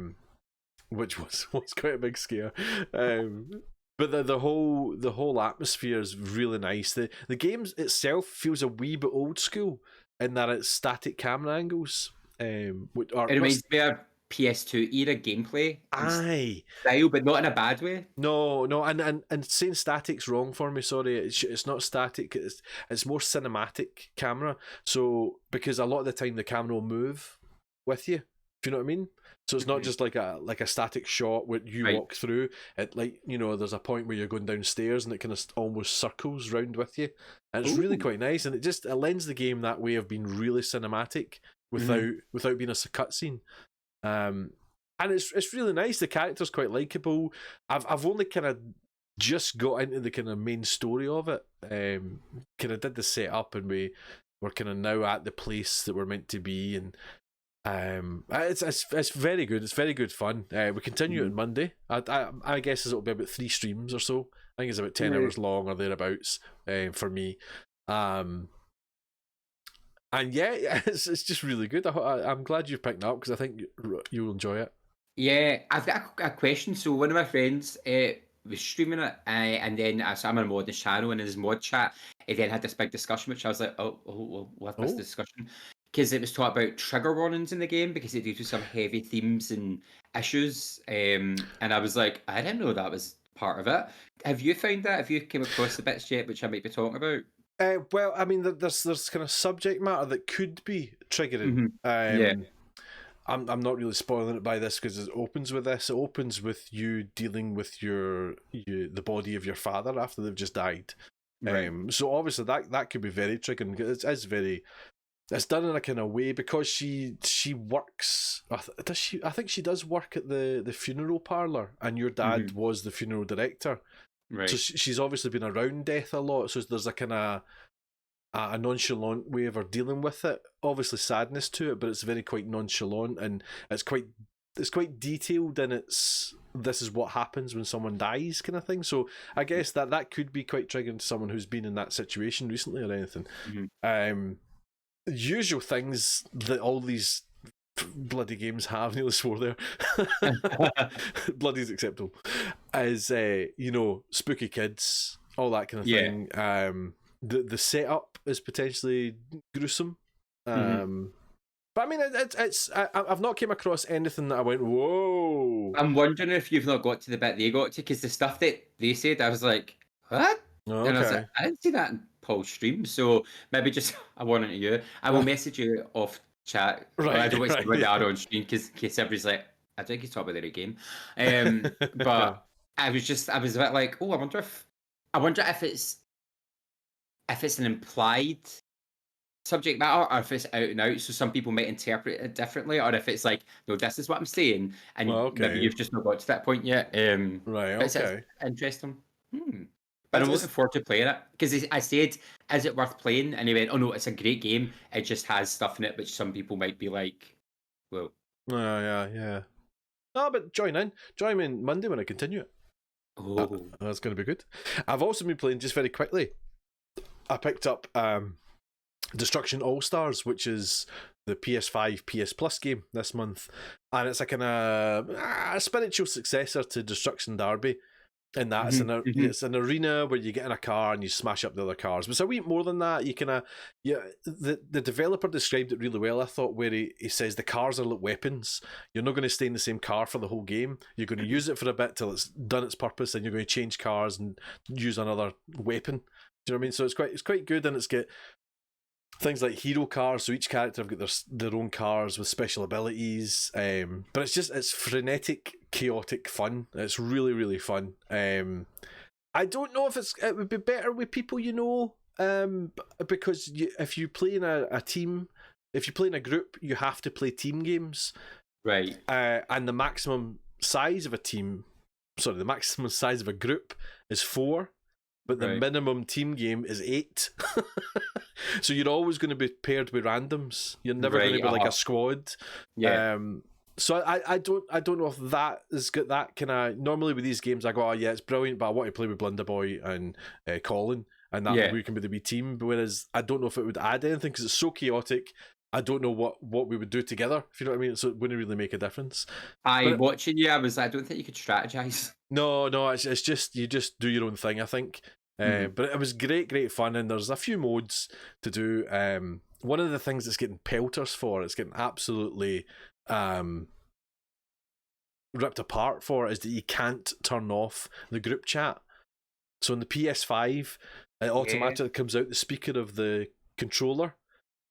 Which was quite a big scare. But the whole atmosphere is really nice. The game itself feels a wee bit old school in that it's static camera angles. It reminds me of PS2 era gameplay. Aye. Style, but not in a bad way. No, and saying static's wrong for me. Sorry, it's not static. It's more cinematic camera. So because a lot of the time the camera will move with you. Do you know what I mean? So it's not just like a static shot where you walk through it. Like, there's a point where you're going downstairs and it kind of almost circles round with you, and it's really quite nice. And it lends the game that way of being really cinematic without being a cutscene. And it's really nice. The character's quite likable. I've only kind of just got into the kind of main story of it. Kind of did the setup, and we're kind of now at the place that we're meant to be, and it's very good. It's very good fun. We continue on Monday. I guess it'll be about 3 streams or so. I think it's about 10 hours long or thereabouts for me. And yeah, it's just really good. I'm glad you've picked it up because I think you'll enjoy it. Yeah, I've got a question. So one of my friends was streaming it, and then I'm on a mod channel, and in his mod chat, he then had this big discussion, which I was like, we'll have this discussion. Because it was taught about trigger warnings in the game because it deals with some heavy themes and issues. And I was like, I didn't know that was part of it. Have you found that? Have you came across the bits yet which I might be talking about? Well, I mean, there's kind of subject matter that could be triggering. Yeah. I'm not really spoiling it by this because it opens with this. It opens with you dealing with the body of your father after they've just died. Right. So obviously that could be very triggering. It's done in a kind of way because she works. Does she? I think she does work at the funeral parlor, and your dad was the funeral director. Right. So she's obviously been around death a lot. So there's a kind of a nonchalant way of her dealing with it. Obviously sadness to it, but it's very quite nonchalant, and it's quite detailed in its this is what happens when someone dies kind of thing. So I guess that could be quite triggering to someone who's been in that situation recently or anything. Usual things that all these bloody games have, nearly swore there. Bloody's acceptable. Is spooky kids, all that kind of thing. The setup is potentially gruesome. But I mean, I've not came across anything that I went, whoa. I'm wondering if you've not got to the bit they got to, because the stuff that they said, I was like, what? Okay. And I was like, I didn't see that in Paul's stream, so maybe just I want it to you. I will message you off chat. Right. I don't want to say Lara on stream because in case everybody's like, I think he's talking about the right game. But I was a bit like, oh, I wonder if it's an implied subject matter, or if it's out and out, so some people might interpret it differently, or if it's like, no, this is what I'm saying, and maybe you've just not got to that point yet. Right, okay. It's interesting. But I'm looking forward to playing it, because I said, is it worth playing? And he went, oh no, it's a great game, it just has stuff in it which some people might be like, well. Yeah. No, but join me on Monday when I continue it. That's going to be good. I've also been playing, just very quickly, I picked up Destruction All-Stars, which is the PS5 PS Plus game this month, and it's a kind of a spiritual successor to Destruction Derby. In that it's an arena where you get in a car and you smash up the other cars. But it's a wee more than that. The developer described it really well, I thought, where he says the cars are like weapons. You're not going to stay in the same car for the whole game. You're going to use it for a bit till it's done its purpose, and you're going to change cars and use another weapon. Do you know what I mean? So it's quite good, and it's got things like hero cars, so each character have got their own cars with special abilities. But it's frenetic, chaotic fun. It's really, really fun. I don't know if it would be better with people because if you play in a team, if you play in a group, you have to play team games. Right. And the maximum size of a group is 4. But the minimum team game is 8. So you're always going to be paired with randoms. You're never going to be like a squad. Yeah. So I don't know if that has got that kind of. Normally with these games, I go, oh yeah, it's brilliant, but I want to play with Blunderboy and Colin, and that we can be the wee team. Whereas I don't know if it would add anything because it's so chaotic. I don't know what we would do together, if you know what I mean. So it wouldn't really make a difference. Watching you, I don't think you could strategize. No, it's just you just do your own thing, I think. But it was great fun, and there's a few modes to do. One of the things that's getting pelters for, it's getting absolutely ripped apart for, is that you can't turn off the group chat. So in the PS5, it automatically comes out the speaker of the controller,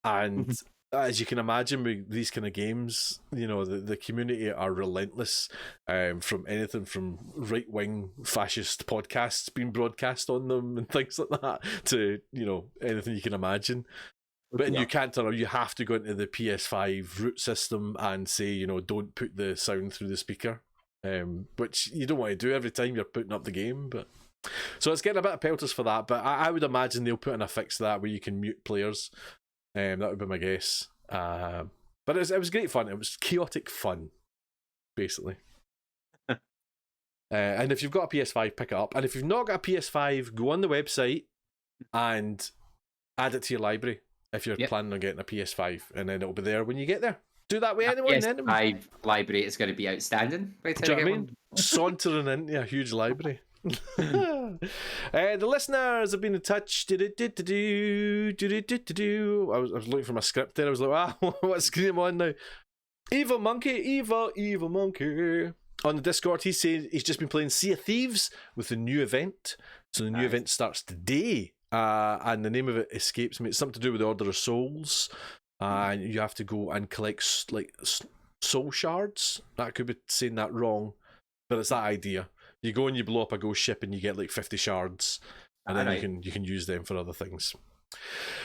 and as you can imagine with these kind of games, the community are relentless, from anything from right-wing fascist podcasts being broadcast on them and things like that to, anything you can imagine. But you can't turn on, you have to go into the PS5 root system and say, don't put the sound through the speaker, which you don't want to do every time you're putting up the game. But so it's getting a bit of pelters for that, but I would imagine they'll put in a fix to that where you can mute players. That would be my guess. But it was great fun. It was chaotic fun, basically. And if you've got a PS5, pick it up. And if you've not got a PS5, go on the website and add it to your library if you're planning on getting a PS5, and then it'll be there when you get there. Do that with anyone. PS5 library is going to be outstanding. Do you know what I mean? Sauntering into a huge library. The listeners have been in touch. I was looking for my script there. I was like, what screen am I on now? Evil Monkey on the Discord. He's saying he's just been playing Sea of Thieves with the new event. So the new event starts today and the name of it escapes me. It's something to do with the Order of Souls, and you have to go and collect soul shards. I could be saying that wrong, but it's that idea. You go and you blow up a ghost ship, and you get like 50 shards, and then you can use them for other things.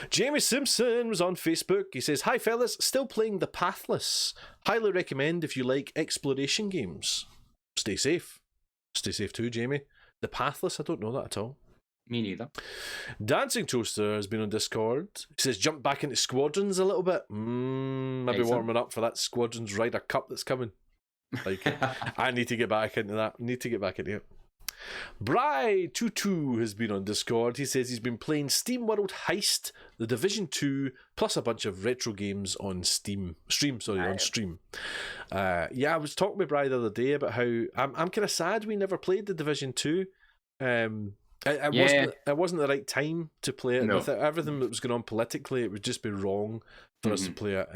Jamie Simpson was on Facebook. He says, "Hi fellas, still playing The Pathless. Highly recommend if you like exploration games. Stay safe. Stay safe too, Jamie. The Pathless, I don't know that at all." Me neither. Dancing Toaster has been on Discord. He says, "Jump back into Squadrons a little bit. Maybe warming up for that Squadrons Ryder Cup that's coming. Like, I need to get back into that. Need to get back into it." Bry22 has been on Discord. He says he's been playing Steam World Heist, The Division 2, plus a bunch of retro games on stream. Yeah, I was talking with Bry the other day about how I'm kind of sad we never played The Division 2. It wasn't the right time to play it. No. With everything that was going on politically, it would just be wrong for us to play it.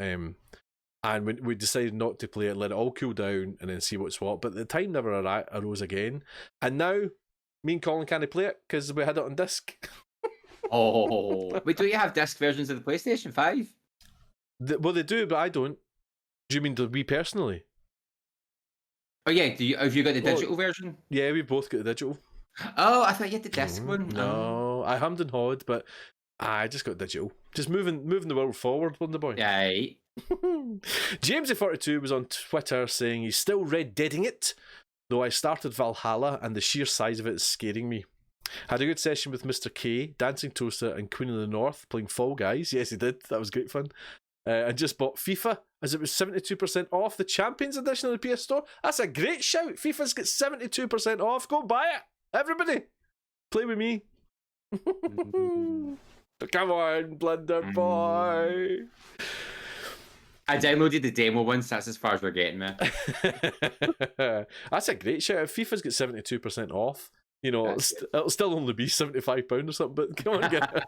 And we decided not to play it, let it all cool down, and then see what's what. But the time never arose again. And now, me and Colin can't play it because we had it on disc. Oh, wait, do you have disc versions of the PlayStation 5? Well, they do, but I don't. Do you mean we personally? Oh yeah, have you got the digital version? Yeah, we both got the digital. Oh, I thought you had the disc one. No, I hummed and hawed, but I just got digital. Just moving the world forward, Wonder Boy. Right. Jamesy42 was on Twitter saying he's still Red Deading it, though I started Valhalla and the sheer size of it is scaring me. Had a good session with Mr. K, Dancing Toaster, and Queen of the North playing Fall Guys. Yes, he did. That was great fun. And just bought FIFA as it was 72% off the Champions Edition of the PS Store. That's a great shout. FIFA's got 72% off. Go buy it. Everybody, play with me. Come on, Blunder Boy. I downloaded the demo once. That's as far as we're getting, man. That's a great shout. If FIFA's got 72% off, you know, it'll still only be £75 or something, but come on, get it.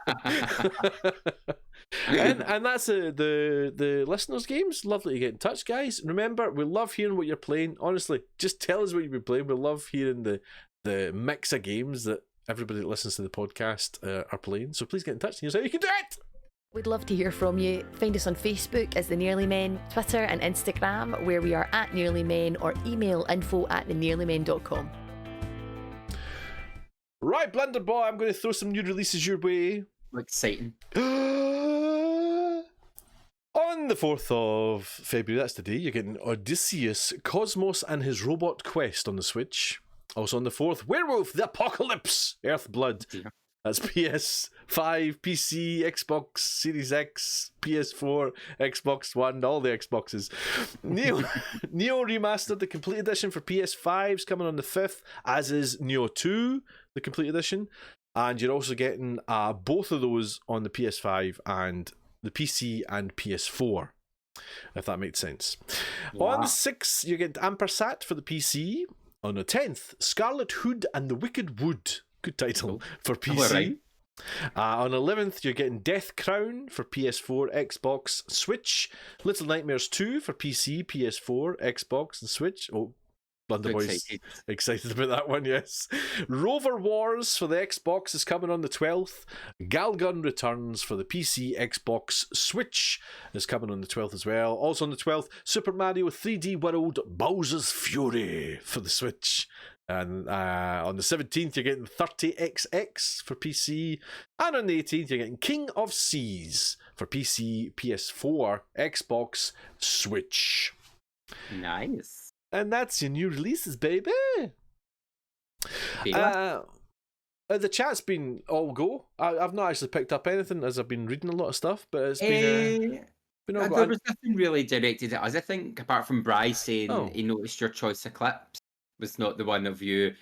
and that's the listeners' games. Lovely to get in touch, guys. Remember, we love hearing what you're playing. Honestly, just tell us what you've been playing. We love hearing the mix of games that everybody that listens to the podcast are playing. So please get in touch and here's how you can do it. We'd love to hear from you. Find us on Facebook as The Nearly Men, Twitter and Instagram, where we are at Nearly Men, or email info@thenearlymen.com. Right, Blunder Boy, I'm going to throw some new releases your way. Exciting. On the 4th of February, that's today, you're getting Odysseus, Cosmos and His Robot Quest on the Switch. Also on the 4th, Werewolf, The Apocalypse, Earthblood. That's PS5, PC, Xbox Series X, PS4, Xbox One, all the Xboxes. Neo Remastered, the Complete Edition for PS5 is coming on the 5th, as is Neo 2, the Complete Edition. And you're also getting both of those on the PS5 and the PC and PS4, if that makes sense. Yeah. On the 6th, you get Ampersat for the PC. On the 10th, Scarlet Hood and the Wicked Wood. Good title for PC. Right. On 11th, you're getting Death Crown for PS4, Xbox, Switch. Little Nightmares 2 for PC, PS4, Xbox, and Switch. Oh, Blunderboy's excited about that one, yes. Rover Wars for the Xbox is coming on the 12th. Galgun Returns for the PC, Xbox, Switch is coming on the 12th as well. Also on the 12th, Super Mario 3D World Bowser's Fury for the Switch. And on the 17th, you're getting 30XX for PC. And on the 18th, you're getting King of Seas for PC, PS4, Xbox, Switch. Nice. And that's your new releases, baby. The chat's been all go. I've not actually picked up anything as I've been reading a lot of stuff, but it's been all go. There was nothing really directed at us, I think, apart from Bryce saying he noticed your choice of clips was not the one of you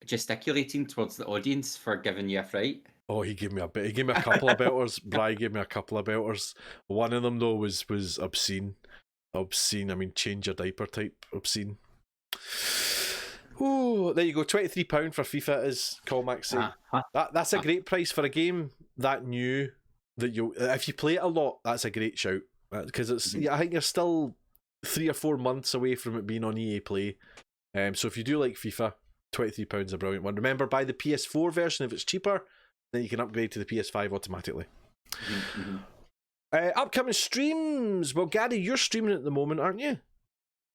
gesticulating towards the audience for giving you a fright. Oh, he gave me a bit. He gave me a couple of belters. Bry gave me a couple of belters. One of them though was obscene. Obscene. I mean, change your diaper type. Obscene. Oh, there you go. £23 for FIFA is Colmax saying. That's a great price for a game that new. That if you play it a lot, that's a great shout. Because it's. I think you're still 3 or 4 months away from it being on EA Play. So if you do like FIFA, £23 is a brilliant one. Remember, buy the PS4 version if it's cheaper. then you can upgrade to the PS5 automatically. Mm-hmm. Upcoming streams. Well, Gary, you're streaming at the moment, aren't you?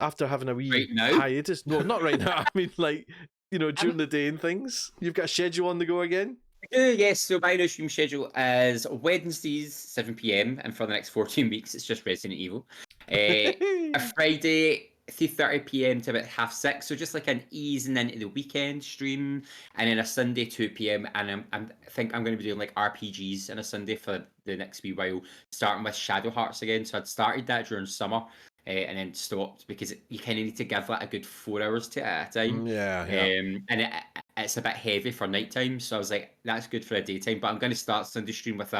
After having a wee Right now? hiatus. No, not right now. I mean, like, during the day and things. You've got a schedule on the go again? Yes, so my new stream schedule is Wednesdays, 7 p.m, and for the next 14 weeks, it's just Resident Evil. A Friday, 3:30 p.m. to about 6:30, so just like an easing into the weekend stream, and then a Sunday, 2 p.m, and I think I'm going to be doing like RPGs on a Sunday for the next wee while, starting with Shadow Hearts again. So I'd started that during summer, and then stopped because you kind of need to give that a good 4 hours to at a time. Yeah. And it's a bit heavy for nighttime, so I was like, that's good for a daytime. But I'm going to start Sunday stream with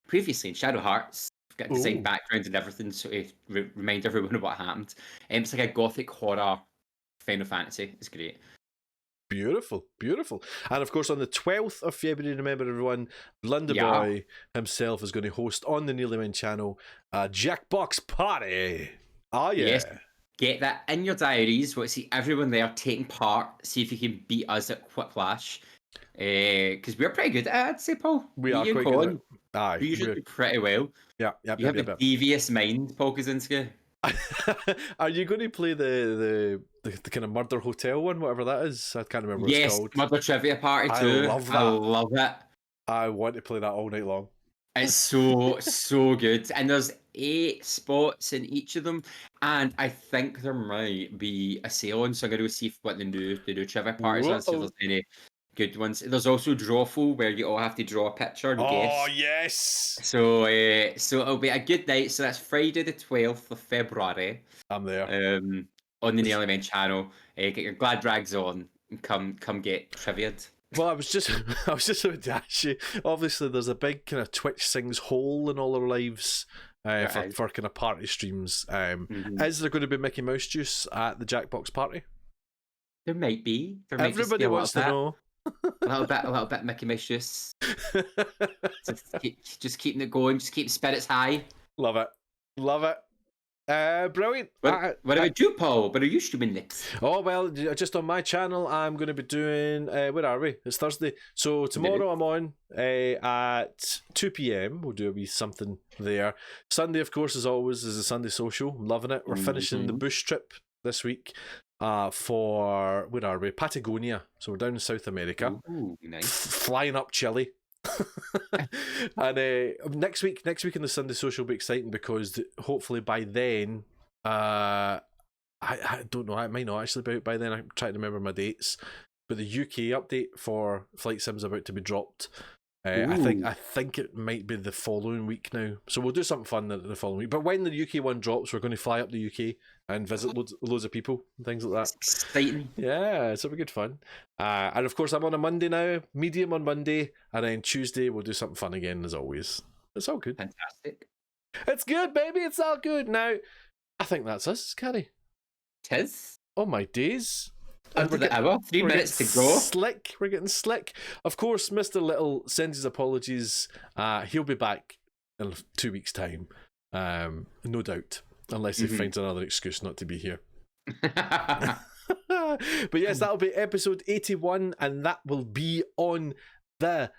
previously in Shadow Hearts. I've got design background and everything, so to remind everyone of what happened. It's like a gothic horror Final Fantasy. It's great. Beautiful. And of course, on the 12th of February, remember everyone, Blunderboy himself is going to host on the Nearly Men channel a Jackbox party. Oh, yeah. Yes. Get that in your diaries. We'll see everyone there taking part. See if you can beat us at Whiplash. Because we're pretty good at it, I'd say, Paul. We are quite good at it. Aye. We usually do pretty well. Yeah. You have a devious mind, Paul Kaczynski. Are you going to play the kind of murder hotel one, whatever that is? I can't remember what it's called. Yes, murder trivia party too. I love that. I love it. I want to play that all night long. It's so good. And there's 8 spots in each of them. And I think there might be a sale on, so I'm going to go see what the new trivia parties are, see if there's any good ones. There's also Drawful, where you all have to draw a picture and guess. Oh, yes! So it'll be a good night. So that's Friday the 12th of February. I'm there. On the Nearly Men channel. Get your glad rags on and come get trivia'd. Well, I was just about to ask you. Obviously, there's a big kind of Twitch sings hole in all our lives for kind of party streams. Is there going to be Mickey Mouse juice at the Jackbox party? There might be. Everybody wants to know. A little bit Mickey Mouse juice. just keeping it going. Just keep spirits high. Love it. Brilliant. What about you, Paul? What are you streaming next? Oh, well, just on my channel, I'm going to be doing... where are we? It's Thursday. So tomorrow I'm on at 2 p.m. We'll do a wee something there. Sunday, of course, as always, is a Sunday social. I'm loving it. We're finishing the bush trip this week for... Where are we? Patagonia. So we're down in South America. Ooh, nice. Flying up Chile. And next week in the Sunday social will be exciting because hopefully by then I don't know, I might not actually be out by then. I'm trying to remember my dates, but the UK update for Flight Sim's about to be dropped. I think it might be the following week now, so we'll do something fun the following week. But when the UK one drops, we're going to fly up the UK and visit loads of people and things like that. That's exciting. Yeah, it's be good fun. And of course, I'm on a Monday now, medium on Monday, and then Tuesday we'll do something fun again as always. It's all good. Fantastic. It's good, baby. It's all good. Now, I think that's us, Carrie. Tis. Oh my days. Under the hour, 3 minutes to go. We're getting slick. Of course, Mr. Little sends his apologies. He'll be back in 2 weeks' time, no doubt, unless he finds another excuse not to be here. But yes, that'll be episode 81, and that will be on the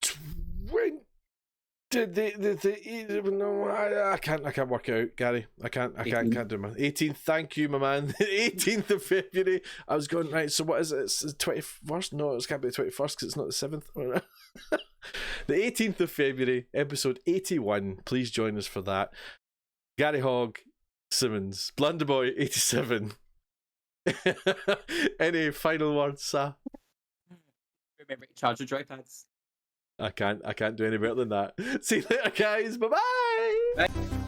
20. No, I can't work it out, Gary. I can't do my 18th. Thank you, my man. 18th of February. I was going right. So what is it? It's the 21st. No, it can't be the 21st because it's not the 7th. The 18th of February, episode 81. Please join us for that. Gary Hogg-Simmons, Blunderboy 87. Any final words, sir? Remember to charge your joypads. I can't do any better than that. See you later, guys. Bye-bye. Bye.